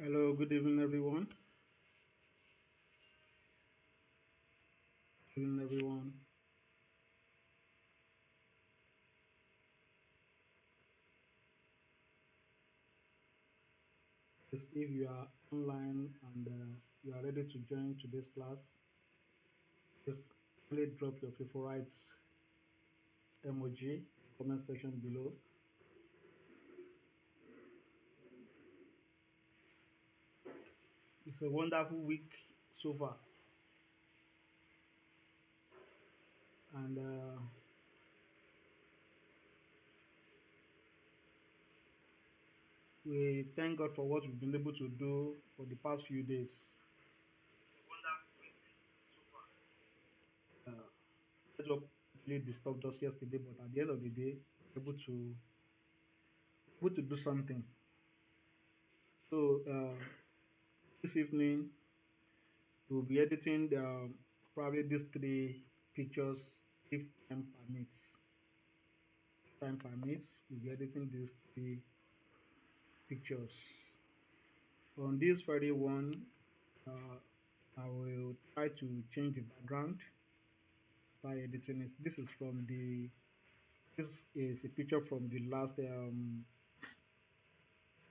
Hello, good evening, everyone. Good evening, everyone. Yes, if you are online and you are ready to join today's class, just kindly drop your favorite emoji comment section below. It's a wonderful week so far, and we thank God for what we've been able to do for the past few days. It's a wonderful week so far. Network really disturbed us yesterday, but at the end of the day, able to do something. So this evening we'll be editing probably these three pictures if time permits. If time permits, we'll be editing these three pictures. On this Friday one, uh, I will try to change the background by editing it. This is a picture from the last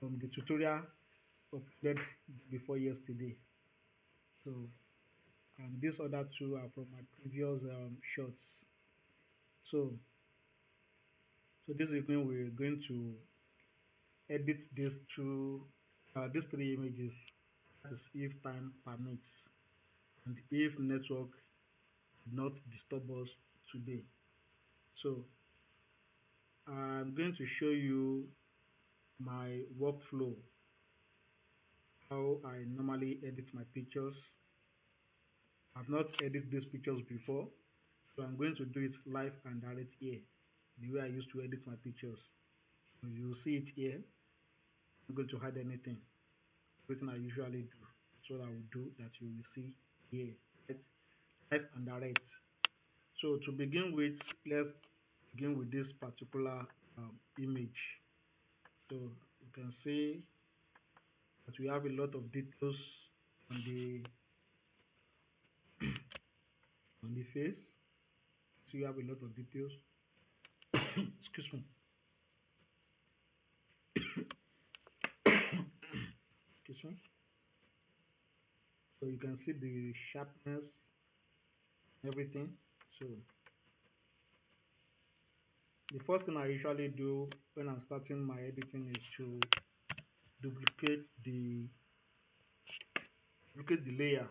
from the tutorial uploaded before yesterday. So and these other two are from my previous shots. So so this evening we're going to edit these three images. That is if time permits and if network did not disturb us today. So I'm going to show you my workflow, how I normally edit my pictures. I've not edited these pictures before, so I'm going to do it live and direct here, the way I used to edit my pictures. So you'll see it here. I'm going to hide anything. Everything I usually do. That's what I will do that you will see here. Right? Live and direct. So to begin with, let's begin with this particular image. So you can see that we have a lot of details on the face. So you have a lot of details. Excuse me. Excuse me. So you can see the sharpness, everything. So the first thing I usually do when I'm starting my editing is to duplicate the duplicate the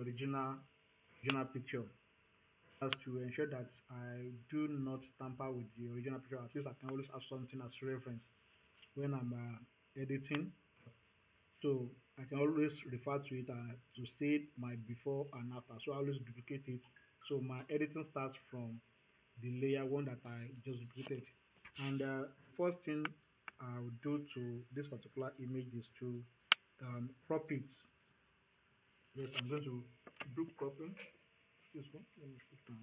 original picture. That's to ensure that I do not tamper with the original picture. At least I can always have something as reference when I'm editing. So I can always refer to it to see my before and after. So I always duplicate it. So my editing starts from the layer one that I just duplicated. And first thing I'll do to this particular image is to crop it. Yes, I'm going to do cropping. This one, let me put on.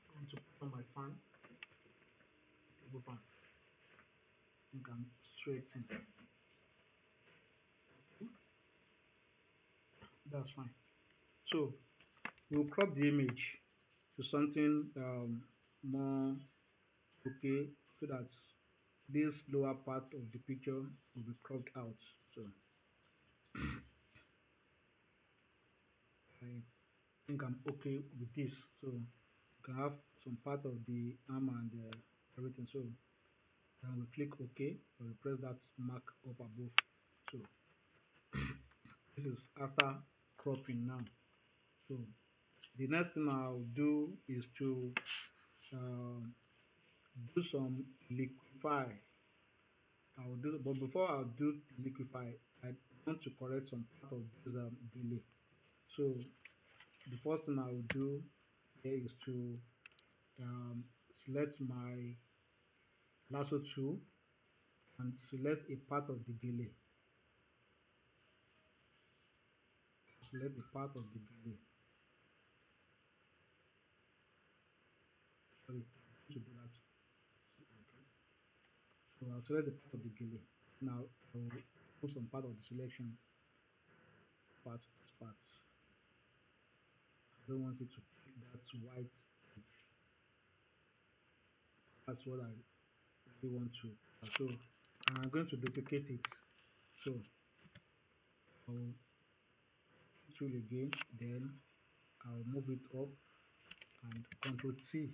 I'm going to put on my fan, table fan. I think I'm straighten. Okay, that's fine. So we'll crop the image to something more okay, so that this lower part of the picture will be cropped out. So I think I'm okay with this. So you can have some part of the arm and everything. So then we click OK, or we press that mark up above. So this is after cropping now. So the next thing I'll do is to um, do some liquify. I'll do, but before I'll do liquify, I want to correct some part of this delay. So the first thing I'll do here is to select my lasso tool and select a part of the delay. Select a part of the delay. Sorry, to do that. Okay. So I'll select the part of the delay. Now I will put some part of the selection part to this part. I don't want it to pick that white edge. That's what I really want to. So I'm going to duplicate it. So I'll tool again, then I'll move it up and Control T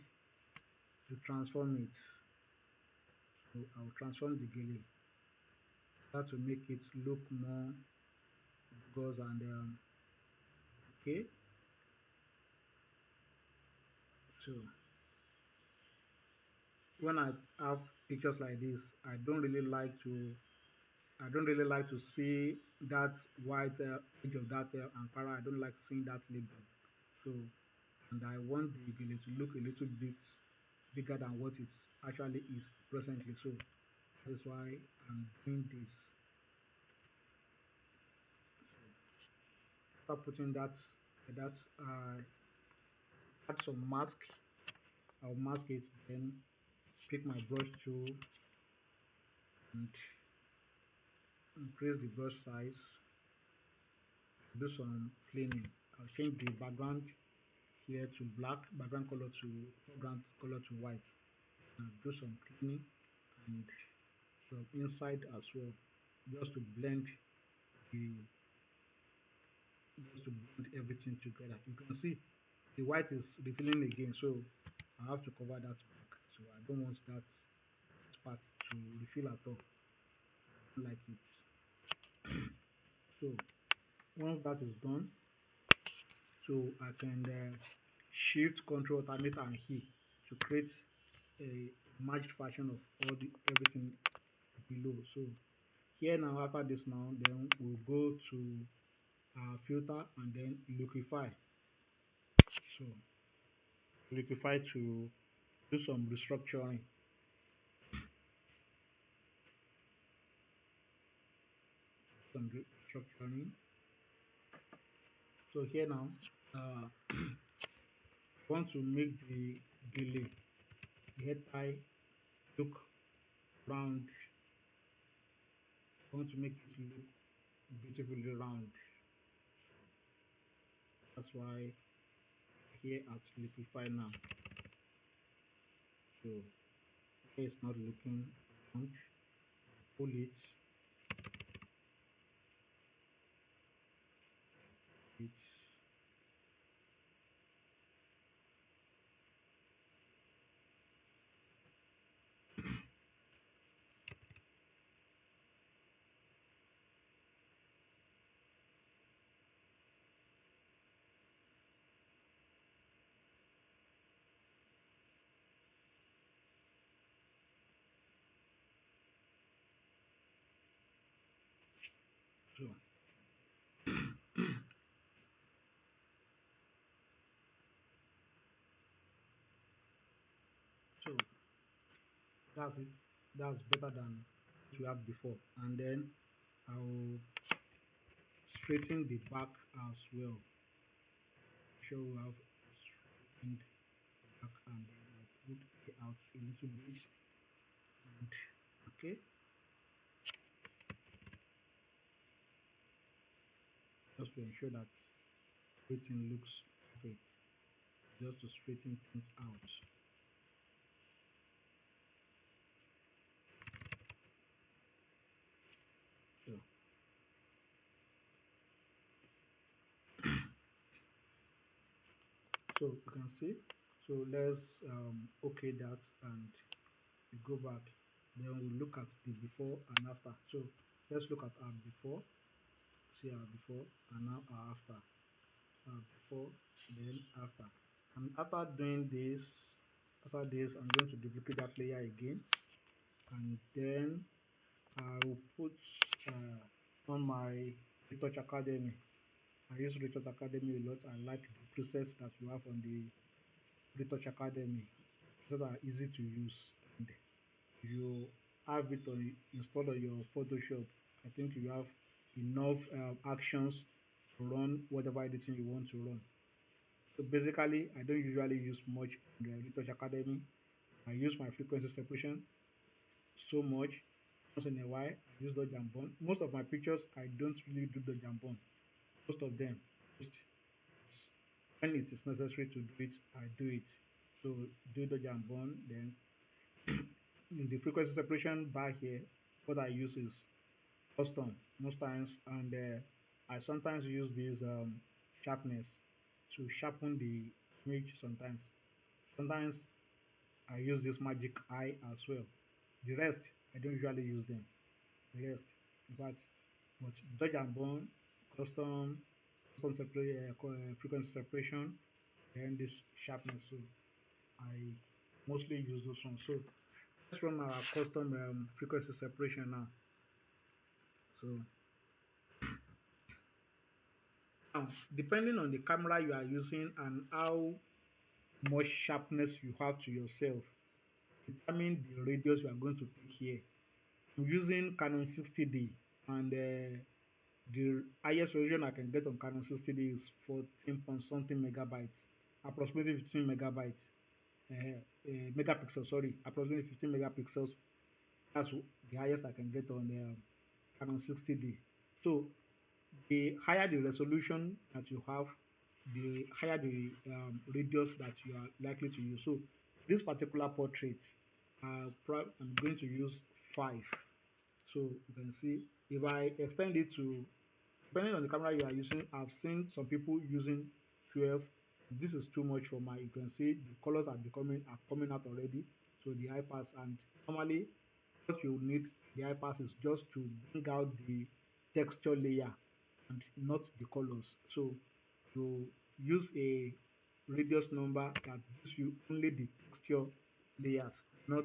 to transform it. So I'll transform the gele that to make it look more goes and okay. So when I have pictures like this, I don't really like to see that white edge of that Ankara. I don't like seeing that label. So and I want the gele to look a little bit bigger than what it actually is presently. So that is why I'm doing this. After putting that add some mask. I'll mask it, then pick my brush tool and increase the brush size. Do some cleaning. I'll change the background here to black, background color to foreground color to white. And do some cleaning and some inside as well, just to blend the just to blend everything together. You can see the white is revealing again, so I have to cover that back. So I don't want that part to refill at all. I don't like it. So once that is done, so I can shift control alternate and E to create a merged version of everything below. So here now after this now, then we'll go to filter and then liquify. So liquify to do some restructuring. Some restructuring. So here now, I want to make the delay, the head tie look round. I want to make it look beautifully round. That's why here at liquify now. So here it's not looking round. Pull it, it. So so that's it. That's better than what we had before. And then I'll straighten the back as well. Sure we have straightened the back and then I'll put it out a little bit and okay, just to ensure that everything looks perfect. Just to straighten things out. So so you can see. So let's okay that and we go back. Then we look at the before and after. So let's look at our before, see our before and now our after. Our before, then after. And after this, I'm going to duplicate that layer again, and then I will put on my Retouch Academy. I use Retouch Academy a lot. I like the presets that you have on the Retouch Academy. Presets are easy to use, and if you have it installed on your Photoshop, I think you have enough actions to run whatever editing you want to run. So basically, I don't usually use much in the Retouch Academy. I use my frequency separation so much, Once in a while, I use dodge and burn. Most of my pictures, I don't really do dodge and burn. Most of them, just when it is necessary to do it, I do it. So do dodge and burn. Then in the frequency separation bar here, what I use is custom most times, and I sometimes use this sharpness to sharpen the image. Sometimes I use this magic eye as well. The rest I don't usually use them. The rest, in fact, but dodge and burn, custom, frequency separation, and this sharpness. So I mostly use those ones. So let's run our custom frequency separation now. So now, depending on the camera you are using and how much sharpness you have to yourself, determine the radius you are going to pick here. I'm using Canon 60D, and the highest resolution I can get on Canon 60D is 14 point something megabytes, approximately 15 megabytes, megapixels, sorry, approximately 15 megapixels. That's the highest I can get on the Canon 60D. So the higher the resolution that you have, the higher the radius that you are likely to use. So this particular portrait, I'm going to use 5. So you can see if I extend it to, depending on the camera you are using, I've seen some people using 12. This is too much for my, you can see the colors are coming out already. So the iPads, and normally what you need the iPads is just to bring out the texture layer and not the colors. So you use a radius number that gives you only the texture layers, not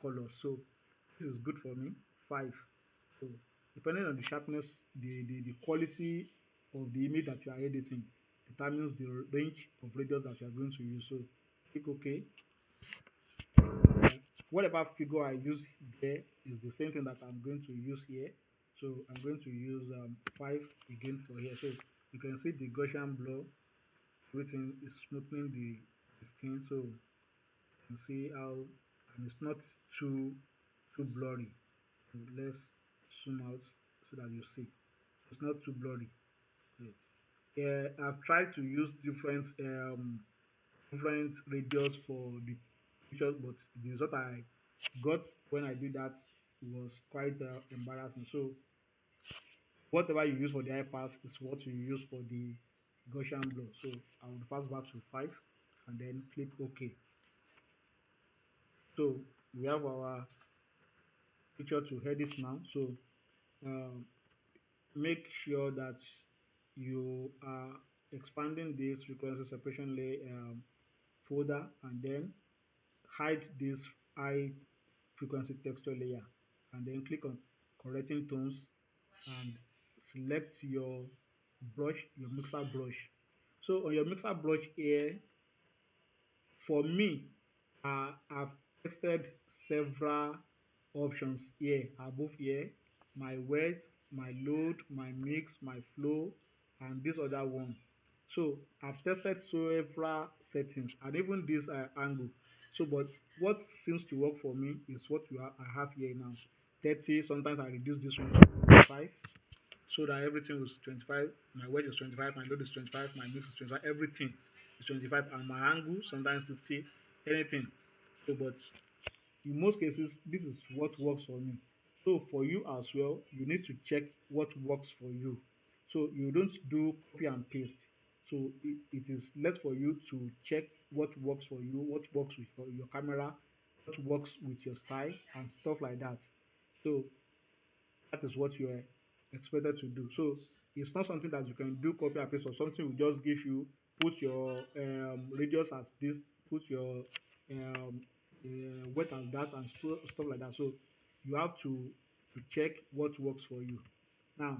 colors. So this is good for me, 5. So depending on the sharpness, the quality of the image that you are editing determines the range of radius that you are going to use. So click OK. Whatever figure I use there is the same thing that I'm going to use here. So I'm going to use 5 again for here. So you can see the Gaussian blur, everything is smoothing the skin. So you can see how, and it's not too blurry. So let's zoom out so that you see. It's not too blurry. Yeah, I've tried to use different radius for the pictures, but the result I got when I did that was quite embarrassing. So whatever you use for the iPads is what you use for the Gaussian blur. So I will fast back to 5 and then click OK. So we have our picture to edit now. So um, make sure that you are expanding this frequency separation layer folder, and then hide this high frequency texture layer, and then click on correcting tones and select your brush, your mixer brush. So on your mixer brush here, for me, I've tested several options here above here: my wet, my load, my mix, my flow, and this other one. So I've tested several settings and even this angle. So but what seems to work for me is what I have here now: 30. Sometimes I reduce this one to 5 so that everything was 25. My wedge is 25, my load is 25, my mix is 25, everything is 25, and my angle sometimes 60, anything. So but in most cases this is what works for me. So for you as well, you need to check what works for you. So you don't do copy and paste. So it is left for you to check what works for you, what works with your camera, what works with your style and stuff like that. So that is what you are expected to do. So it's not something that you can do copy and paste, or something will just give you, put your radius as this, put your um, weight as that, and stuff like that. So you have to check what works for you. Now,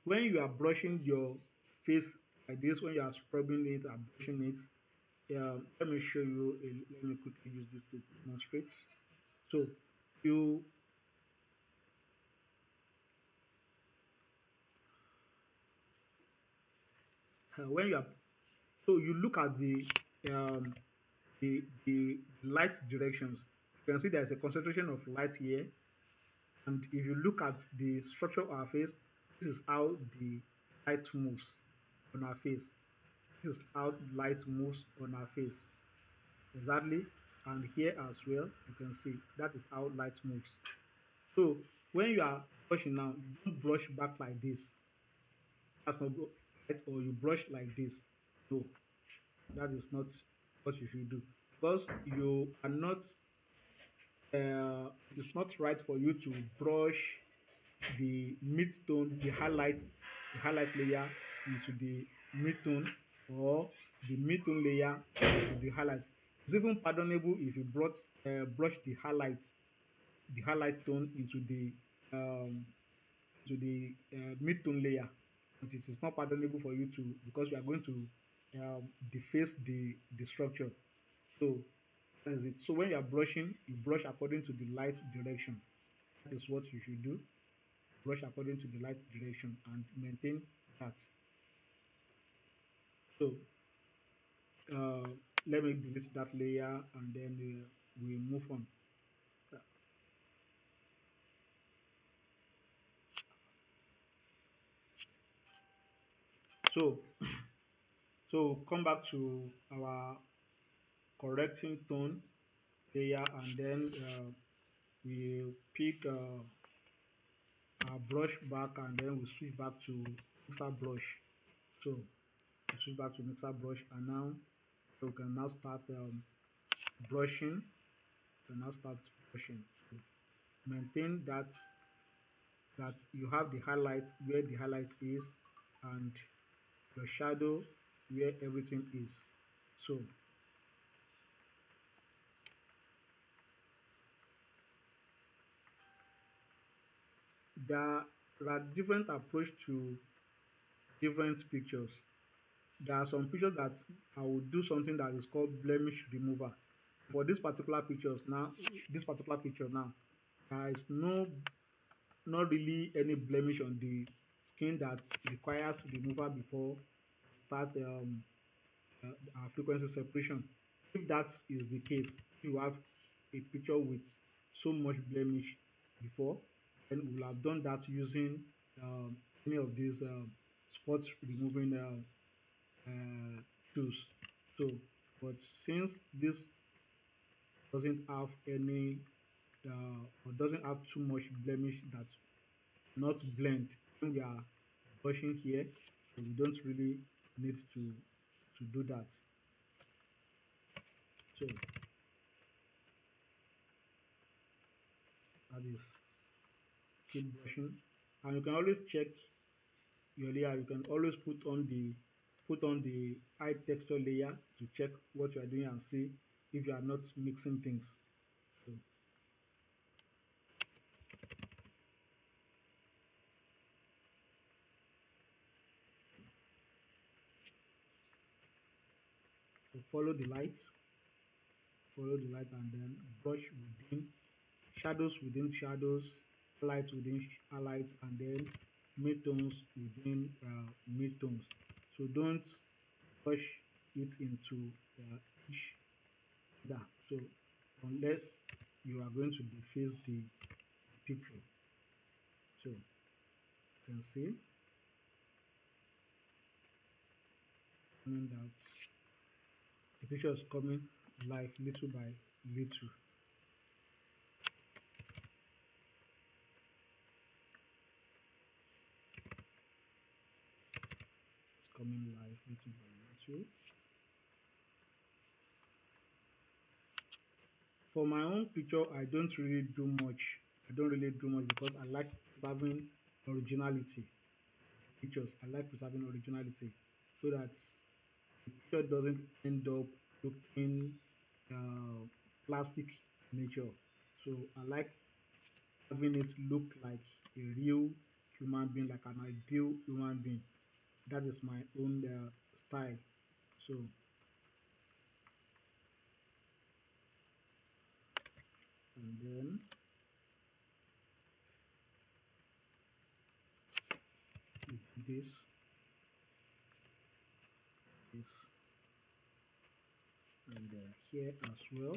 when you are brushing your face like this, when you are scrubbing it and brushing it, let me show you. Let me quickly use this to demonstrate. So you when you are, so you look at um, the light directions. You can see there's a concentration of light here, And if you look at the structure of our face, this is how the light moves on our face. This is how light moves on our face. Exactly. And here as well, you can see that is how light moves. So when you are brushing now, you don't brush back like this. That's not good. Right? Or you brush like this. No, that is not what you should do. Because you are not, it is not right for you to brush the mid-tone, the highlight layer into the mid-tone, or the mid-tone layer into the highlight. It's even pardonable if you brush the highlight tone um, into the mid-tone layer, but it is not pardonable for you to, because you are going to deface the structure. So that is it. So when you are brushing, you brush according to the light direction. That is what you should do. Brush according to the light direction and maintain that. So uh, let me delete that layer and then we move on. So come back to our correcting tone layer, and then we pick our brush back, and then we switch back to mixer brush. So we switch back to mixer brush, and now we can now start brushing. We can now start brushing. So maintain that you have the highlight where the highlight is, and your shadow where everything is. So there are different approach to different pictures. There are some pictures that I will do something that is called blemish remover. For this particular picture now, there is not really any blemish on the skin that requires removal before start our frequency separation. If that is the case, if you have a picture with so much blemish before, then we'll have done that using any of these spot removing tools. So, but since this doesn't have any or doesn't have too much blemish that not blend when we are brushing here, so we don't really need to do that. So that is keep brushing, and you can always check your layer. You can always put on the eye texture layer to check what you are doing and see if you are not mixing things. So follow the lights, and then brush within shadows within shadows, highlights within highlights, and then midtones within midtones. So don't push it into each other. So unless you are going to deface the picture. So you can see that the picture is coming live little by little. It's coming live little by little. For my own picture, I don't really do much. I don't really do much because I like preserving originality. Pictures, I like preserving originality so that the picture doesn't end up looking uh, plastic nature. So I like having it look like a real human being, like an ideal human being. That is my own style. So, and then this, this, and here as well.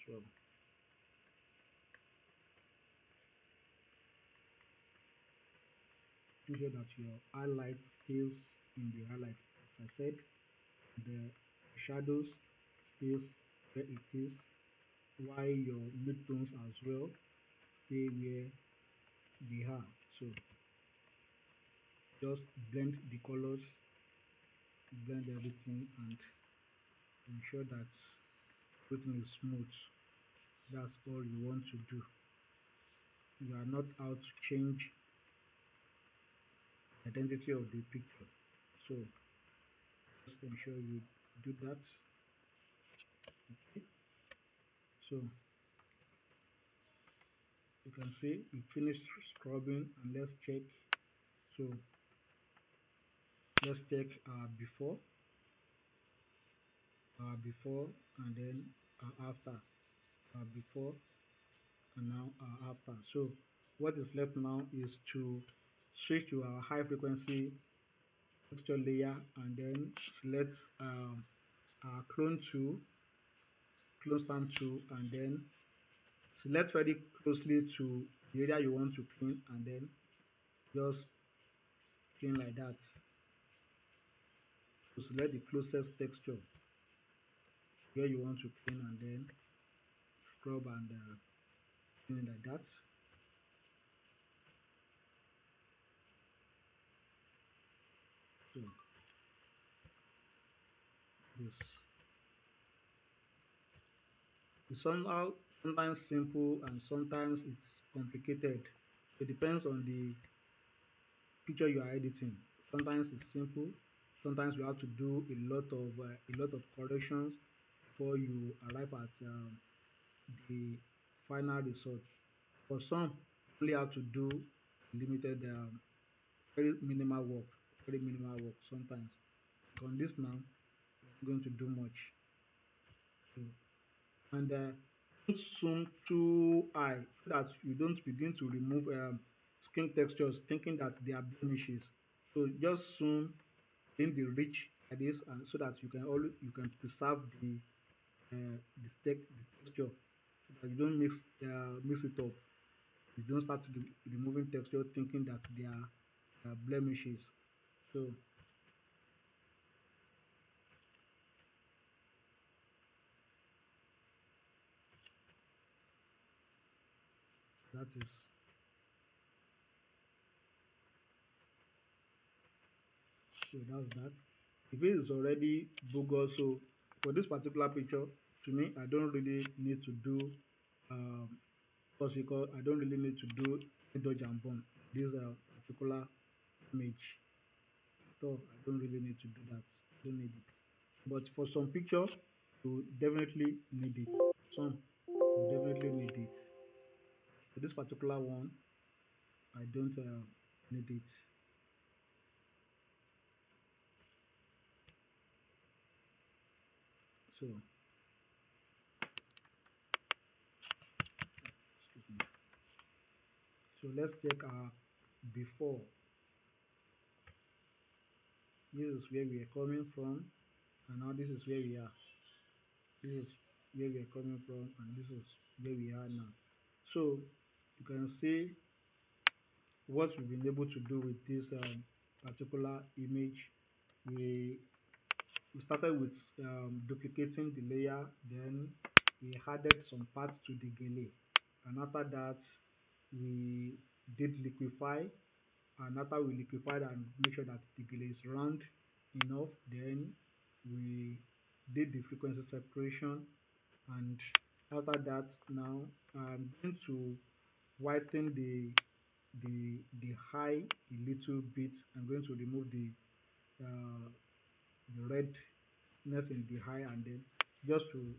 So make sure that your highlight stays in the highlight. As I said, the shadows stays where it is, while your midtones as well stay where they are. So just blend the colors, blend everything, and ensure that everything is smooth. That's all you want to do. You are not out to change the identity of the picture. So just ensure you do that. Okay. So you can see we finished scrubbing, and let's check. So let's check before and then after, before and now after. So what is left now is to switch to our high frequency texture layer and then select our clone stand tool, and then select very closely to the area you want to clean, and then just clean like that. So select the closest texture where you want to clean, and then scrub and clean like that. So this is somehow sometimes simple and sometimes it's complicated. It depends on the picture you are editing. Sometimes it's simple. Sometimes you have to do a lot of corrections before you arrive at the final result. For some, you only have to do limited, very minimal work, very minimal work sometimes. On this now, I'm going to do much. So, and don't zoom too high so that you don't begin to remove skin textures thinking that they are blemishes. So just zoom in the reach like this, and so that you can preserve the texture, so that you don't mix it up. You don't start to removing texture thinking that they are blemishes. So that is that's that. If it is already bogus, so for this particular picture, to me, I don't really need to do um, what's it called? I don't really need to do dodge and burn this particular image. So I don't really need to do that. I don't need it. But for some picture, you definitely need it. Some you definitely need it. For this particular one, I don't need it. So excuse me. So let's check our before. This is where we are coming from, and now this is where we are. This is where we are coming from, and this is where we are now. So you can see what we've been able to do with this particular image. We we started with duplicating the layer, then we added some parts to the gele, and after that we did liquefy, and after we liquefied and make sure that the gele is round enough, then we did the frequency separation, and after that now I'm going to whiten the high a little bit. I'm going to remove uh, the redness in the high, and then just to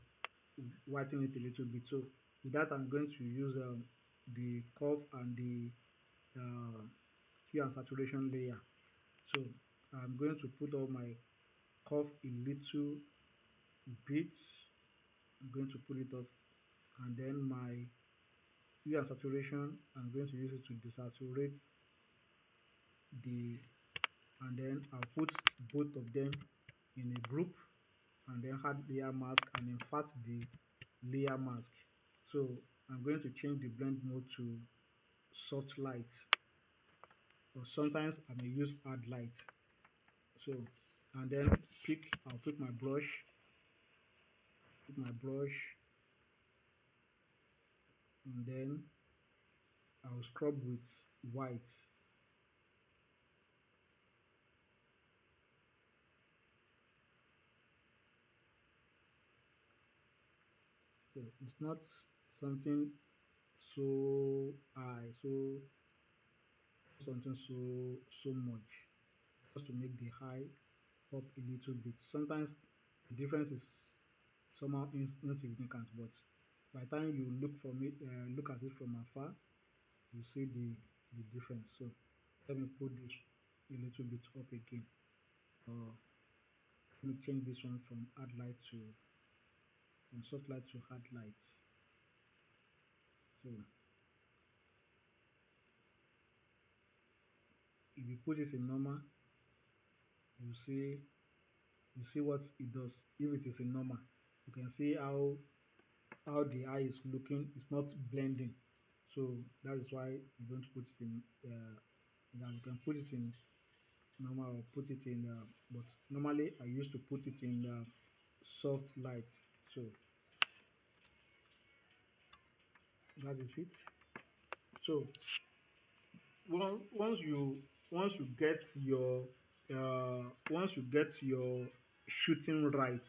whiten it a little bit. So with that, I'm going to use the curve and the uh, hue and saturation layer. So I'm going to put all my curve a little bit. I'm going to put it off, and then my hue and saturation, I'm going to use it to desaturate the, and then I'll put both of them in a group, and then add layer mask and infert the layer mask. So I'm going to change the blend mode to soft light, or sometimes I may use hard light. So, and then I'll pick my brush, and then I'll scrub with white. So it's not something so high, something so much, just to make the high up a little bit. Sometimes the difference is somehow insignificant, but by the time you look at it from afar, you see the difference. So let me put this a little bit up again. Or let me change this one from soft light to hard light. So if you put it in normal, you see you see what it does. If it is in normal, you can see how the eye is looking. It's not blending. So that is why you don't put it in that. You can put it in normal, or put it in but normally I used to put it in soft light. So that is it. So once once you get your shooting right,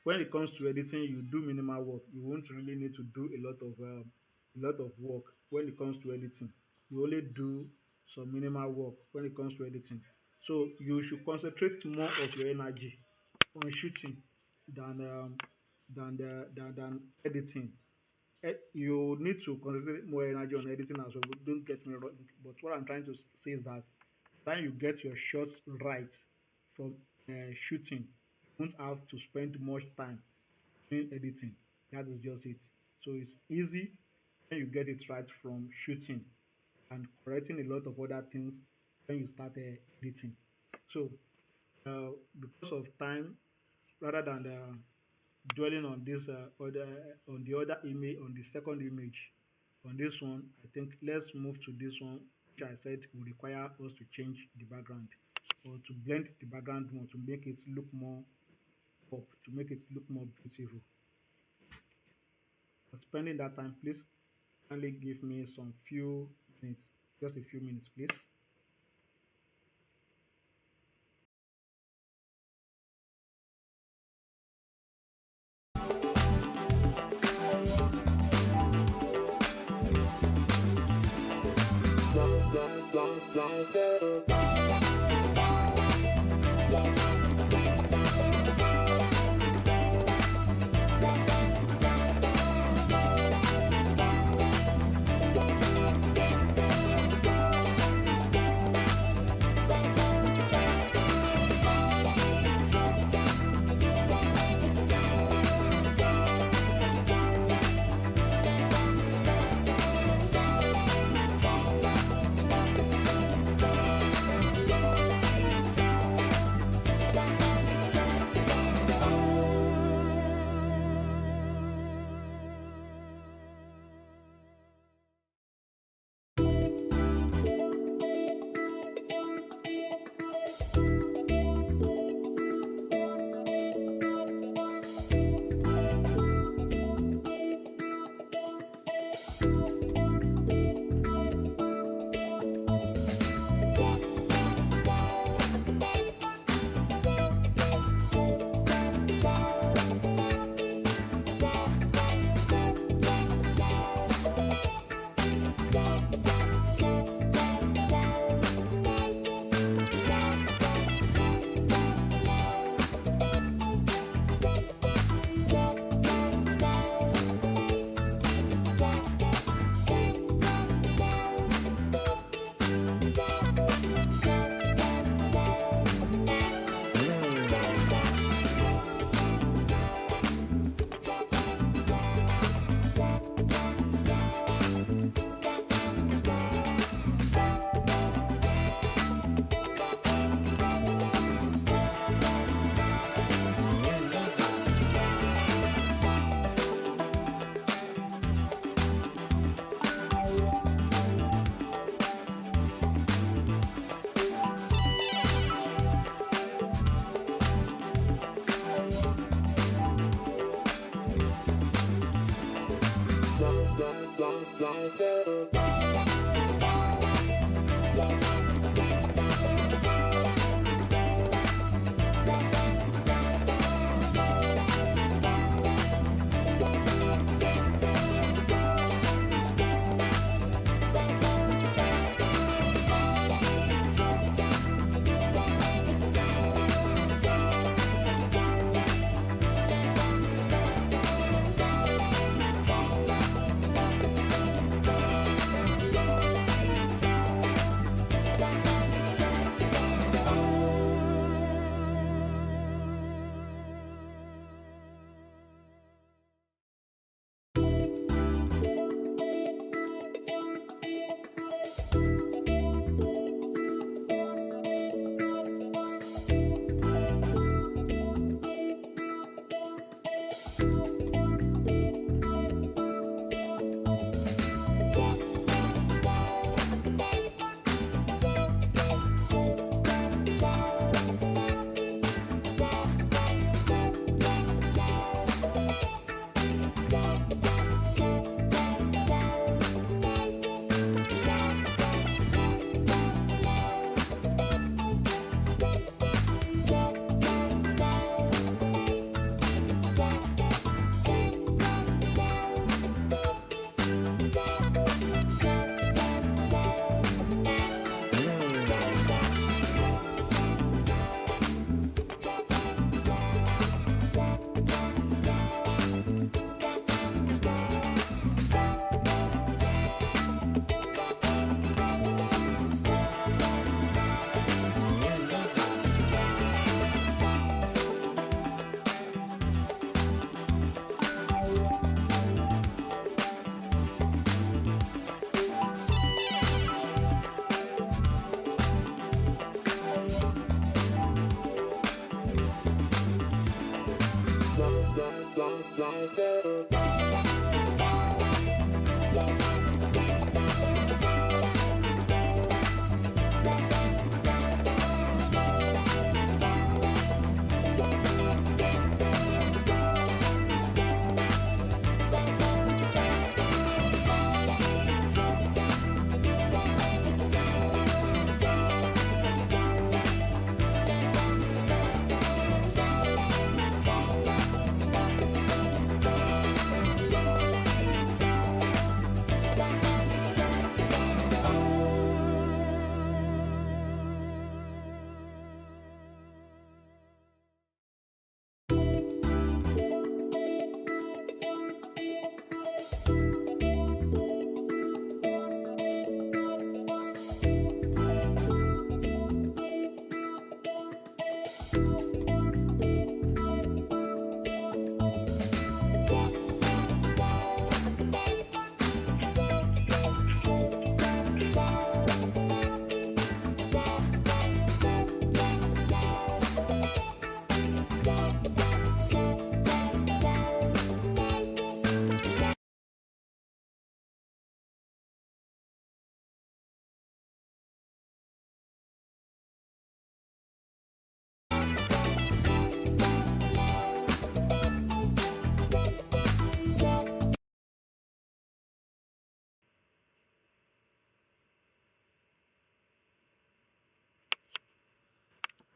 when it comes to editing, you do minimal work. You won't really need to do a lot of work when it comes to editing. You only do some minimal work when it comes to editing. So you should concentrate more of your energy on shooting than than editing. You need to concentrate more energy on editing as well. Don't get me wrong. But what I'm trying to say is that when you get your shots right from shooting, you won't have to spend much time doing editing. That is just it. So it's easy when you get it right from shooting, and correcting a lot of other things when you start editing. So because of time, rather than dwelling on this other on the other image, on the second image, on this one, I think let's move to this one, which I said will require us to change the background, or to blend the background more, to make it look more pop, to make it look more beautiful. For spending that time, please kindly give me some few minutes, just a few minutes, please.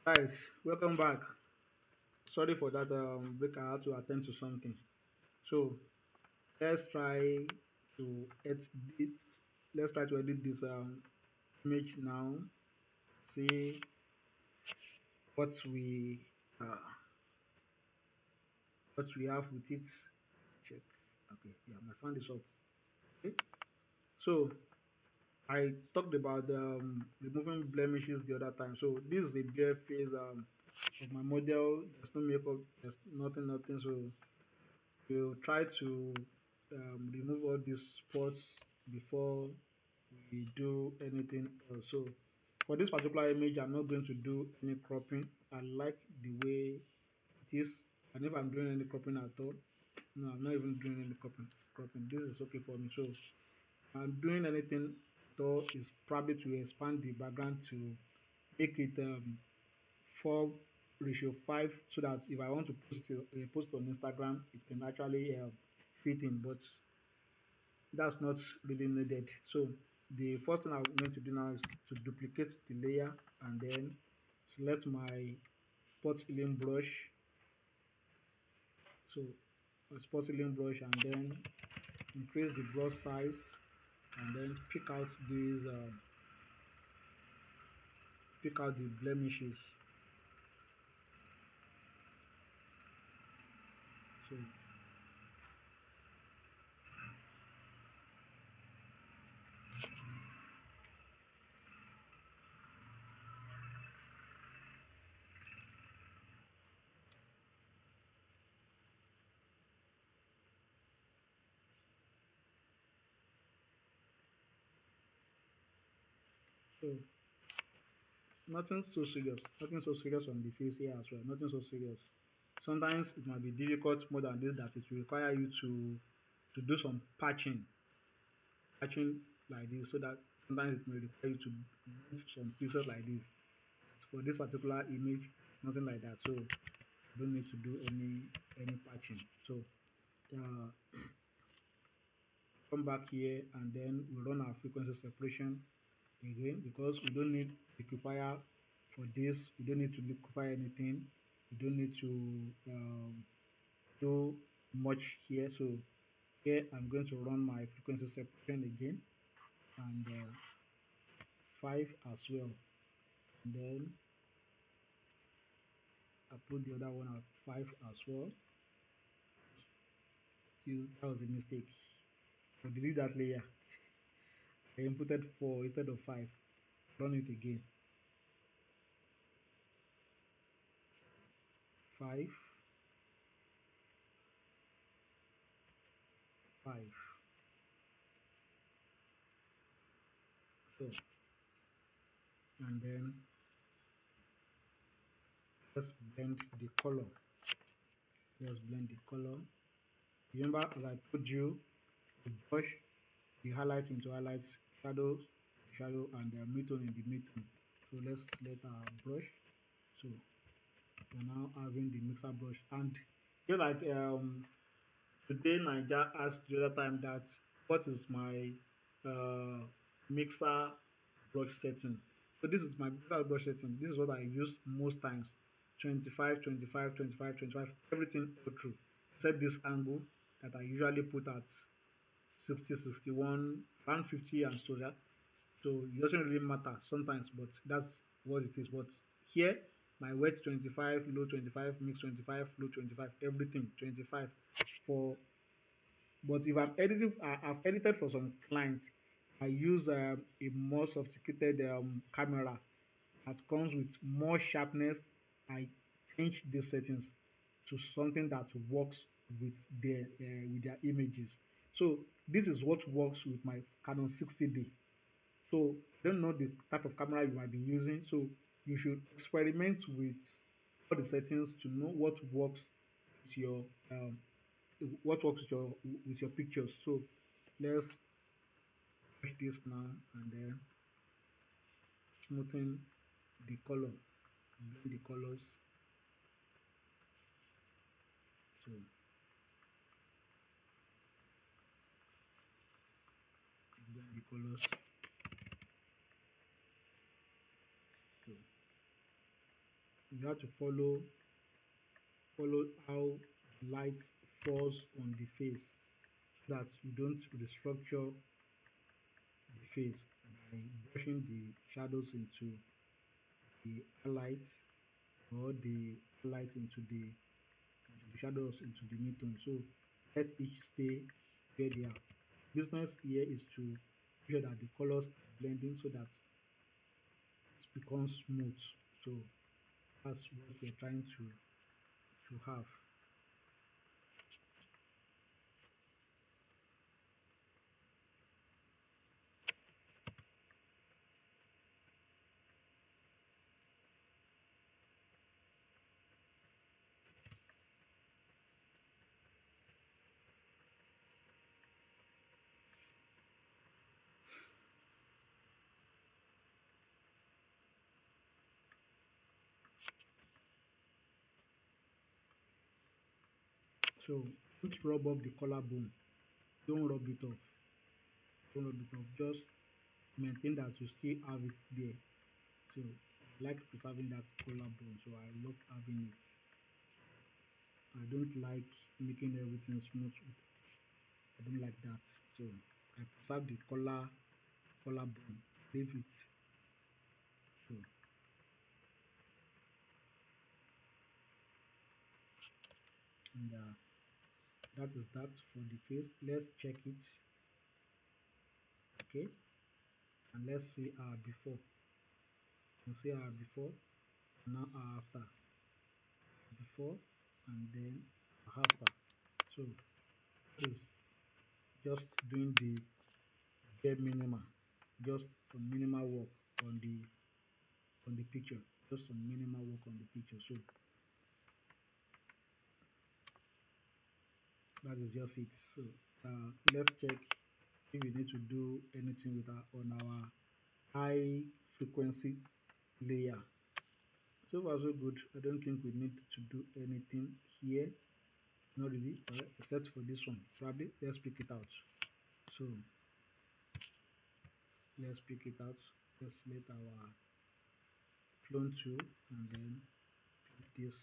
Guys, welcome back. Sorry for that break. I had to attend to something. So let's try to edit this. Let's try to edit this image now. See what we uh, have with it. Check. Okay, yeah, my fan is up. Okay. So I talked about removing blemishes the other time. So this is a bare face of my model. There's no makeup. There's nothing. So we'll try to remove all these spots before we do anything else. So for this particular image, I'm not going to do any cropping. I like the way it is, and if I'm doing any cropping at all, no, I'm not even doing any cropping. This is okay for me. So I'm doing anything at all is probably to expand the background to make it 4:5, so that if I want to post on Instagram, it can actually fit in. But that's not really needed. So the first thing I'm going to do now is to duplicate the layer and then select my spot healing brush. So a spot healing brush, and then increase the brush size, and then pick out the blemishes. So so nothing so serious on the face here as well, nothing so serious. Sometimes it might be difficult more than this, that it will require you to do some patching like this, so that sometimes it may require you to move some pieces like this. For this particular image, nothing like that, so I don't need to do any patching. So uh, come back here and then we run our frequency separation again, because we don't need liquefier for this. We don't need to liquefy anything. We don't need to do much here. So here I'm going to run my frequency separation again, and 5 as well, and then I put the other one at 5 as well. Still, that was a mistake. So delete that layer. I inputted 4 instead of 5. Run it again. 5, 5. So, and then just blend the color. Just blend the color. Remember, as I told you, to brush the highlight into highlights, shadows, shadow, and the midtone in the midtone. So let's let our brush. So we're now having the mixer brush, and just like today Naija asked the other time that what is my mixer brush setting. So this is my mixer brush setting. This is what I use most times. 25, 25, 25, 25, everything all through. Except this angle that I usually put at 60, 61, around 50 and so that. So it doesn't really matter sometimes, but that's what it is. But here, my wet 25, low 25, mix 25, low 25, everything 25 for. But if I'm editing, I've edited for some clients. I use a more sophisticated camera that comes with more sharpness. I change these settings to something that works with their images. So this is what works with my Canon 60D. So I don't know the type of camera you might be using. So you should experiment with all the settings to know with your um, what works with your pictures. So let's push this now and then smoothen the color, blend the colors. So blend the colors. So you have to follow how light falls on the face, so that you don't restructure the face by brushing the shadows into the highlights, or the highlights into the shadows into the midtone. So let each stay where they are. Business here is to make sure that the colors are blending, so that it becomes smooth. So that's what we're trying to have. So don't rub up the collarbone. Don't rub it off. Don't rub it off. Just maintain that you still have it there. So I like preserving that collarbone. So I love having it. I don't like making everything smooth. I don't like that. So I preserve the collarbone. Leave it. So and that is that for the face. Let's check it. Okay, and let's see our before. You see our before, and now our after. Before and then after. So this is just doing the bare minimum, just some minimal work on the picture, just some minimal work on the picture. So That is just it. So let's check if we need to do anything with our on our high frequency layer. So far so good. I don't think we need to do anything here. Not really, except for this one. Probably let's pick it out. So let's pick it out. Let's select our clone tool and then pick this.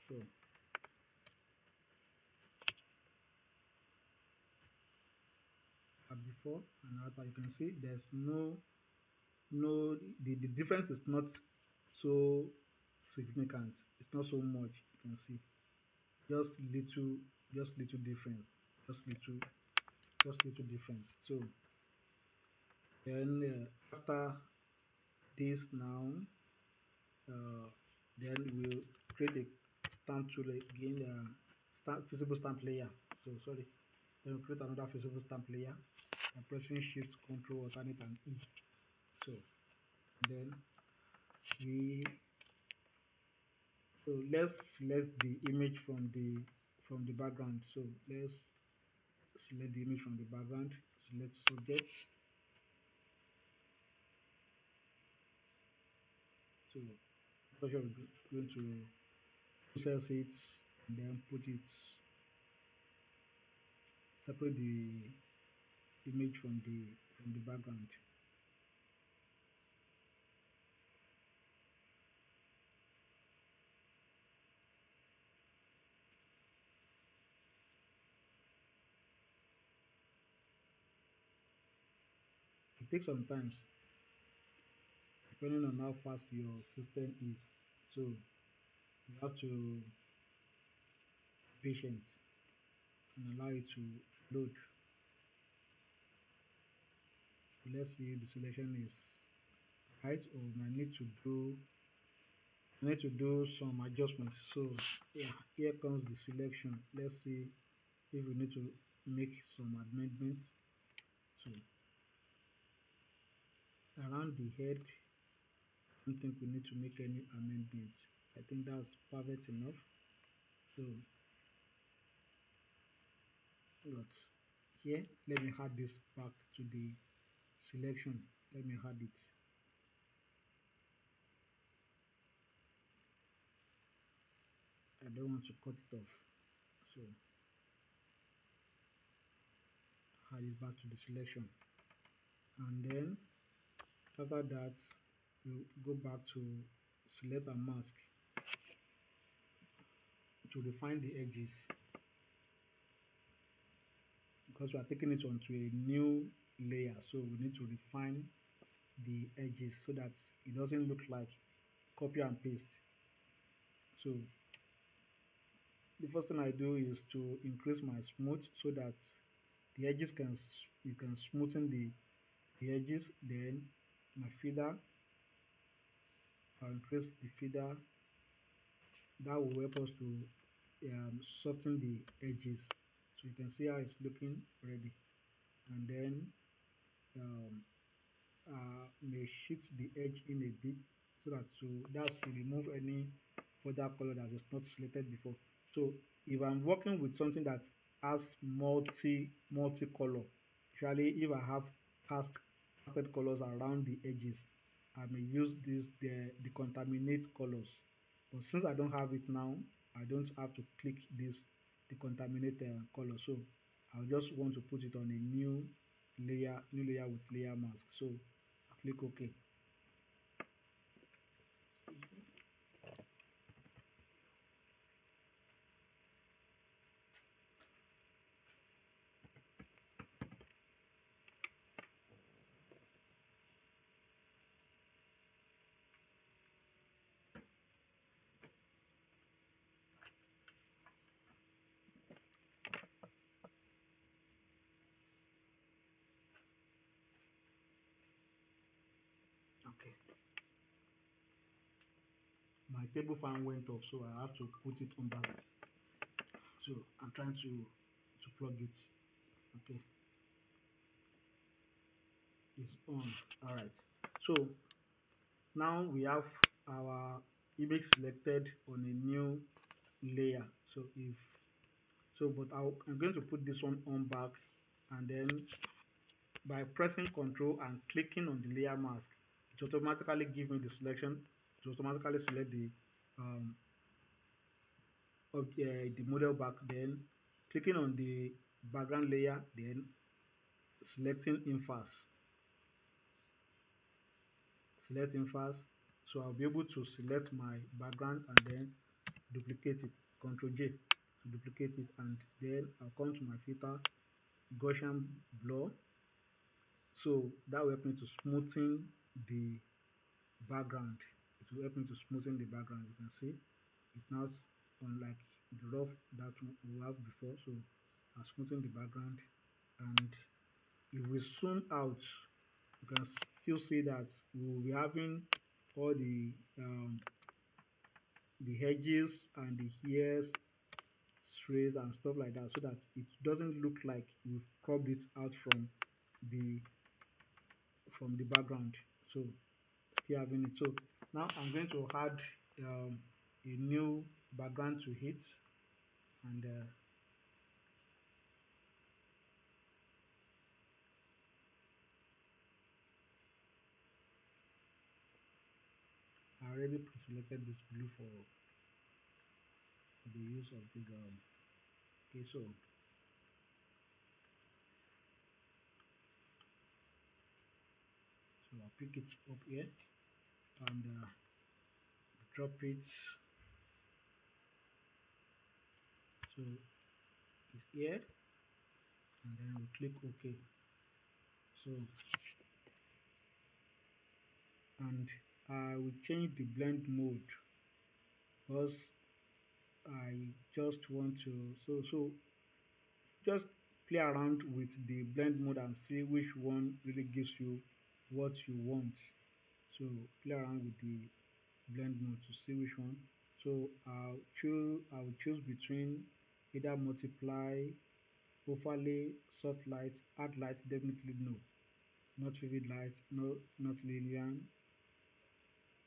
So before and after, you can see there's no the difference is not so significant. It's not so much. You can see just little just little difference, just little just little difference. So then after this now, uh, then we'll create a stamp tool again, visible stamp layer. So sorry, then we'll create another visible stamp layer by pressing shift control alternate and E. So then we so let's select the image from the background. So let's select the image from the background, select subject. So I'm going to process it and then put it, separate the image from the background. It takes some time depending on how fast your system is. So you have to be patient and allow it to load. So let's see if the selection is right, or I need to do some adjustments. So yeah, here comes the selection. Let's see if we need to make some amendments. So around the head, I don't think we need to make any amendments. I think that's perfect enough. So but here, let me add this back to the selection. Let me add it. I don't want to cut it off. So add it back to the selection. And then after that, we'll go back to select and mask to refine the edges, because we are taking it onto a new layer. So we need to refine the edges so that it doesn't look like copy and paste. So the first thing I do is to increase my smooth so that the edges you can smoothen the edges. Then my feather, I'll increase the feather. That will help us to soften the edges. So you can see how it's looking already. And then um, may shift the edge in a bit so that that's to remove any further color that is not selected before. So if I'm working with something that has multi color, usually if I have casted colors around the edges, I may use the contaminate colors. But since I don't have it now, I don't have to click this the contaminate color. So I'll just want to put it on a new layer with layer mask. So I click OK. Okay. My table fan went off, so I have to put it on back. So I'm trying to plug it. Okay, it's on. All right. So now we have our image selected on a new layer. So if so, but I'm going to put this one on back, and then by pressing Ctrl and clicking on the layer mask, it automatically gives me the selection. It automatically select the model back. Then clicking on the background layer, then selecting inverse, select inverse. So I'll be able to select my background and then duplicate it. Ctrl J to duplicate it, and then I'll come to my filter, Gaussian blur. So that will help me to smoothen the background. It will help me to smoothen the background. You can see it's not unlike the rough that we have before. So I'll smoothen the background, and if we zoom out, you can still see that we will be having all the edges and the hairs, strays and stuff like that, so that it doesn't look like we've cropped it out the from the background. So still having it. So now I'm going to add a new background to it, and I already pre-selected this blue for the use of this. Okay, so I'll pick it up here and drop it. So it's here, and then we click OK. So and I will change the blend mode because I just want to just play around with the blend mode and see which one really gives you what you want. So play around with the blend mode to see which one. So I'll choose between either multiply, overlay, soft light, add light, definitely no, not vivid light, no, not linear.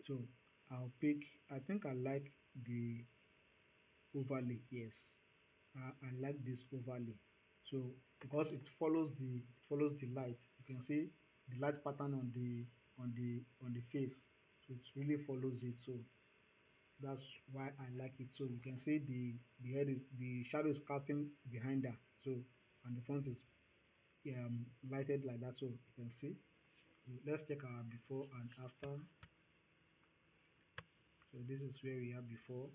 So I'll pick, I think I like the overlay. Yes, I like this overlay. So because it follows the light, you can see the light pattern on the face, so it really follows it. So that's why I like it. So you can see the shadow is casting behind her. So and the front is lighted like that. So you can see. Let's check our before and after. So this is where we are before,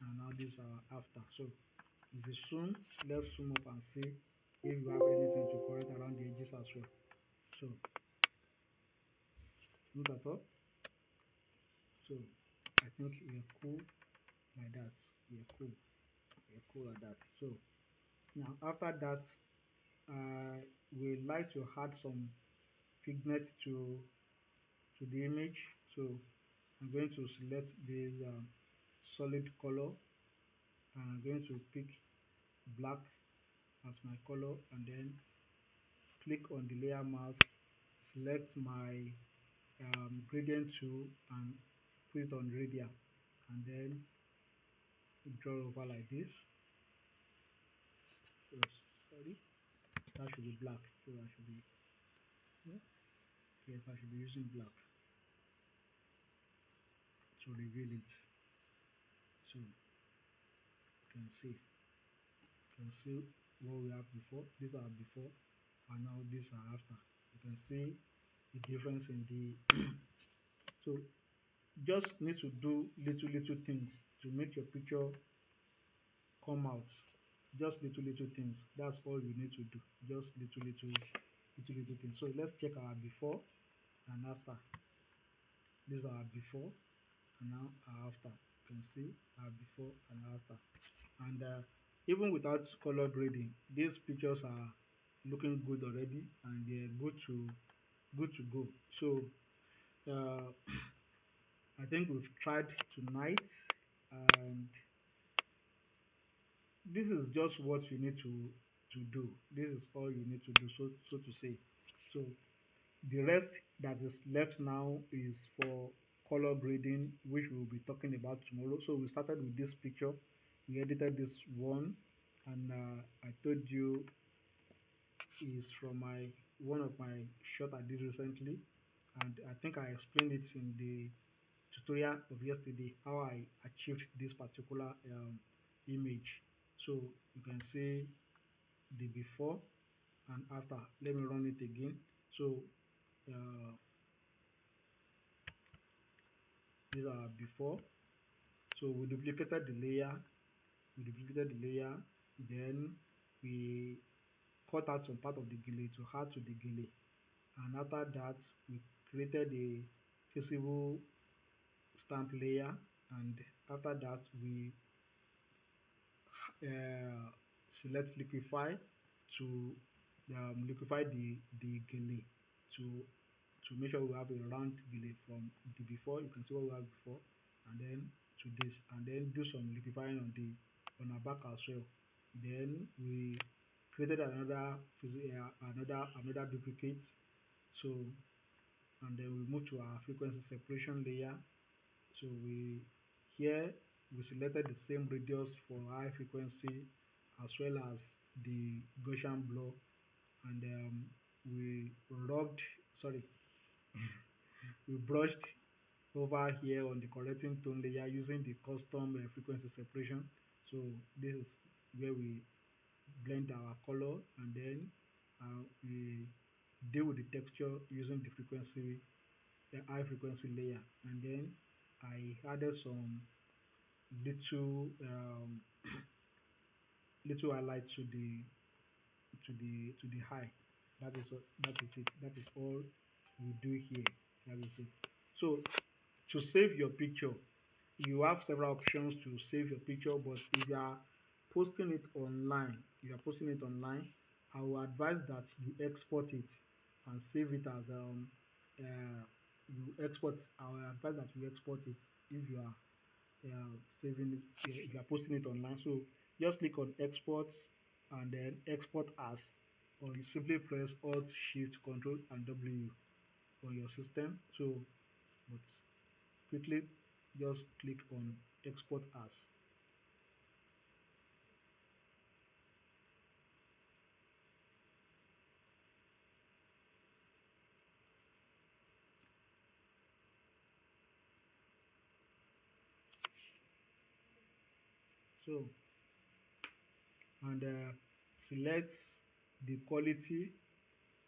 and now this is our after. So if you zoom, let's zoom up and see if you have anything to correct around the edges as well. So look at all. So I think we're cool like that. We're cool. We're cool like that. So now after that, we like to add some pigment to the image. So I'm going to select this solid color, and I'm going to pick black as my color, and then click on the layer mask, select my gradient tool and put it on radial, and then draw over like this. So sorry, that should be black. So I should be, yeah, yes, I should be using black to reveal it. So you can see what we have before. These are before, and now these are after. You can see the difference in the so just need to do little things to make your picture come out. Just little things. That's all you need to do. Just little things. So let's check our before and after. These are our before and now our after. You can see our before and after. And even without color grading, these pictures are looking good already, and they're good to go. So uh, I think we've tried tonight, and this is just what you need to to do. This is all you need to do, so to say. So the rest that is left now is for color grading, which we'll be talking about tomorrow. So we started with this picture. We edited this one, and I told you is from my one of my shot I did recently, and I think I explained it in the tutorial of yesterday how I achieved this particular image. So you can see the before and after. Let me run it again. So uh, these are before. So we duplicated the layer, then we cut out some part of the gele to add to the gele, and after that we created a visible stamp layer, and after that we uh, select liquify to liquify the gele to to make sure we have a round gele from the before. You can see what we have before, and then to this, and then do some liquifying on our back as well. Then we created another duplicate. So, and then we move to our frequency separation layer. So here we selected the same radius for high frequency as well as the Gaussian blur, and we rubbed sorry we brushed over here on the correcting tone layer using the custom frequency separation. So this is where we blend our color, and then we deal with the texture using the high frequency layer, and then I added some little little highlight to the high. That is it. That is all we do here. That is it. So to save your picture, you have several options to save your picture, but if you are posting it online, I will advise that you export it and save it as you export. I will advise that you export it if you are saving it, if you are posting it online. So just click on export and then export as, or you simply press Alt Shift Control and W on your system. So, but quickly just click on export as. So, and select the quality.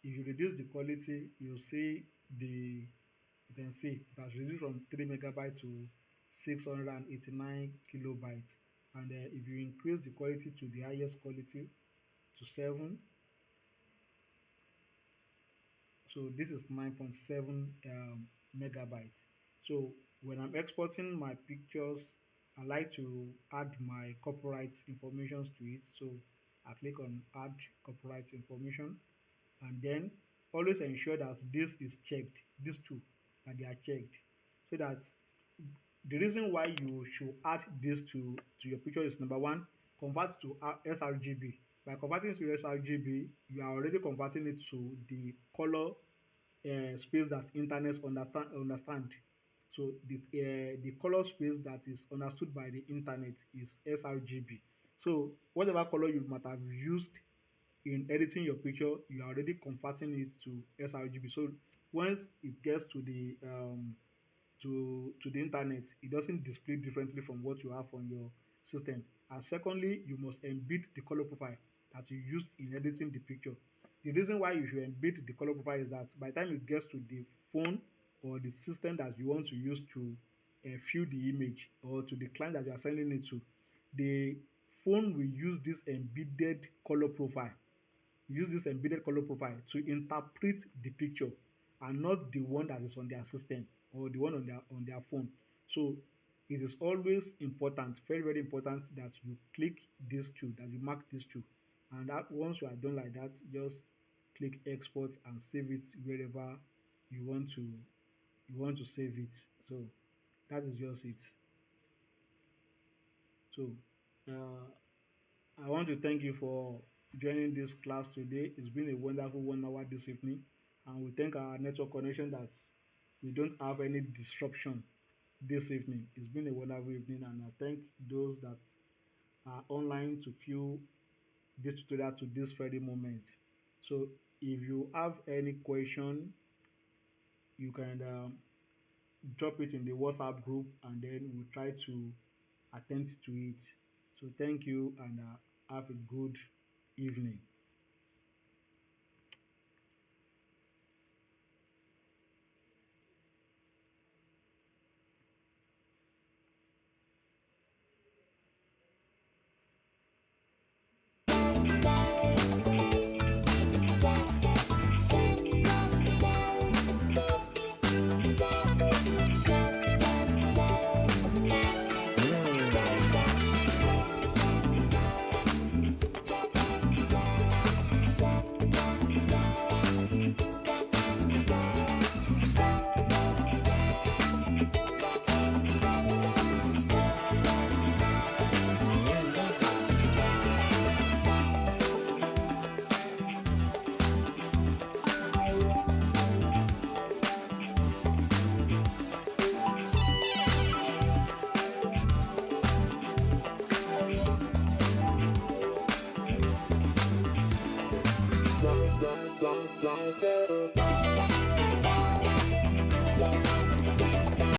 If you reduce the quality, you see you can see it has reduced from 3 megabytes to 689 kilobytes. And if you increase the quality to the highest quality to 7, so this is 9.7 megabytes. So when I'm exporting my pictures, I like to add my copyright information to it. So I click on add copyright information, and then always ensure that this is checked, these two, that they are checked, so that the reason why you should add this to your picture is number one, convert to sRGB. By converting to sRGB, you are already converting it to the color space that internet understand. So the color space that is understood by the internet is sRGB. So whatever color you might have used in editing your picture, you are already converting it to sRGB. So once it gets to the internet, it doesn't display differently from what you have on your system. And secondly, you must embed the color profile that you used in editing the picture. The reason why you should embed the color profile is that by the time it gets to the phone or the system that you want to use to view the image, or to the client that you are sending it to, the phone will use this embedded color profile to interpret the picture, and not the one that is on their system or the one on their phone. So it is always important, very very important, that you click these two, that you mark these two, and that once you are done like that, just click export and save it wherever you want to save it. So that is just it. So I want to thank you for joining this class today. It's been a wonderful 1 hour this evening, and we thank our network connection that we don't have any disruption this evening. It's been a wonderful evening, and I thank those that are online to view this tutorial to this very moment. So if you have any question, you can drop it in the WhatsApp group, and then we'll try to attend to it. So thank you, and have a good evening. Down, down, down, down,